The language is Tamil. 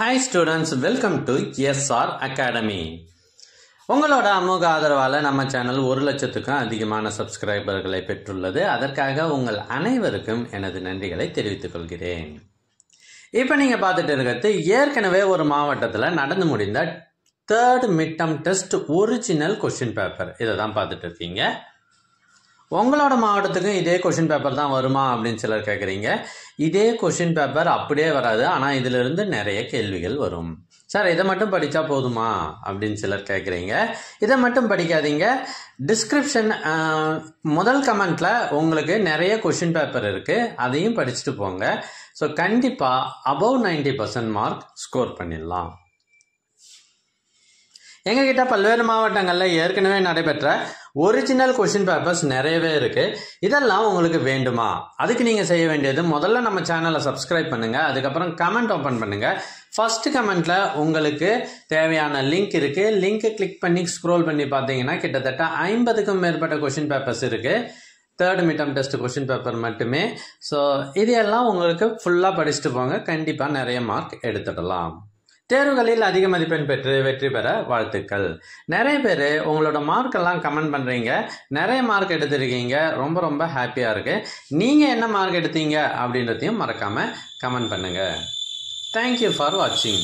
Hi students, welcome to SR Academy. உங்களோட அமோக ஆதரவால நம்ம சேனல் 1 லட்சத்துக்கும் அதிகமான சப்ஸ்கிரைபர்களை பெற்றுள்ளது. அதற்காக உங்கள் அனைவருக்கும் எனது நன்றிகளை தெரிவித்துக் கொள்கிறேன். இப்போ நீங்க பார்த்துட்டு இருக்கிறது ஏற்கனவே ஒரு மாவட்டத்தில் நடந்து முடிந்த 3rd midterm test original question paper. இதை தான் பார்த்துட்டு இருக்கீங்க. உங்களோட மாவட்டத்துக்கும் இதே கொஷின் பேப்பர் தான் வருமா அப்படின்னு சிலர் கேட்குறீங்க. இதே கொஷின் பேப்பர் அப்படியே வராது, ஆனால் இதிலிருந்து நிறைய கேள்விகள் வரும். சார் இதை மட்டும் படித்தா போதுமா அப்படின்னு சிலர் கேட்குறீங்க. இதை மட்டும் படிக்காதீங்க. டிஸ்கிரிப்ஷன் முதல் கமெண்ட்டில் உங்களுக்கு நிறைய கொஷின் பேப்பர் இருக்குது, அதையும் படிச்சுட்டு போங்க. ஸோ கண்டிப்பாக above 90% மார்க் ஸ்கோர் பண்ணிடலாம். எங்ககிட்ட பல்வேறு மாவட்டங்களில் ஏற்கனவே நடைபெற்ற ஒரிஜினல் கொஷின் பேப்பர்ஸ் நிறையவே இருக்கு. இதெல்லாம் உங்களுக்கு வேண்டுமா? அதுக்கு நீங்க செய்ய வேண்டியது, முதல்ல நம்ம சேனலை சப்ஸ்கிரைப் பண்ணுங்க. அதுக்கப்புறம் கமெண்ட் ஓபன் பண்ணுங்க. ஃபர்ஸ்ட் கமெண்ட்ல உங்களுக்கு தேவையான லிங்க் இருக்கு. லிங்க் கிளிக் பண்ணி ஸ்க்ரோல் பண்ணி பார்த்தீங்கன்னா கிட்டத்தட்ட 50க்கும் மேற்பட்ட கொஷின் பேப்பர்ஸ் இருக்கு. 3rd midterm test question paper மட்டுமே. ஸோ இதையெல்லாம் உங்களுக்கு ஃபுல்லாக படிச்சுட்டு போங்க. கண்டிப்பாக நிறைய மார்க் எடுத்துடலாம். தேர்வுகளில் அதிக மதிப்பெண் பெற்று வெற்றி பெற வாழ்த்துக்கள். நிறைய பேர் உங்களோட மார்க் எல்லாம் கமெண்ட் பண்றீங்க. நிறைய மார்க் எடுத்திருக்கீங்க. ரொம்ப ரொம்ப ஹாப்பியா இருக்கு. நீங்க என்ன மார்க் எடுத்தீங்க அப்படின்றதையும் மறக்காம கமெண்ட் பண்ணுங்க. தேங்க்யூ ஃபார் வாட்சிங்.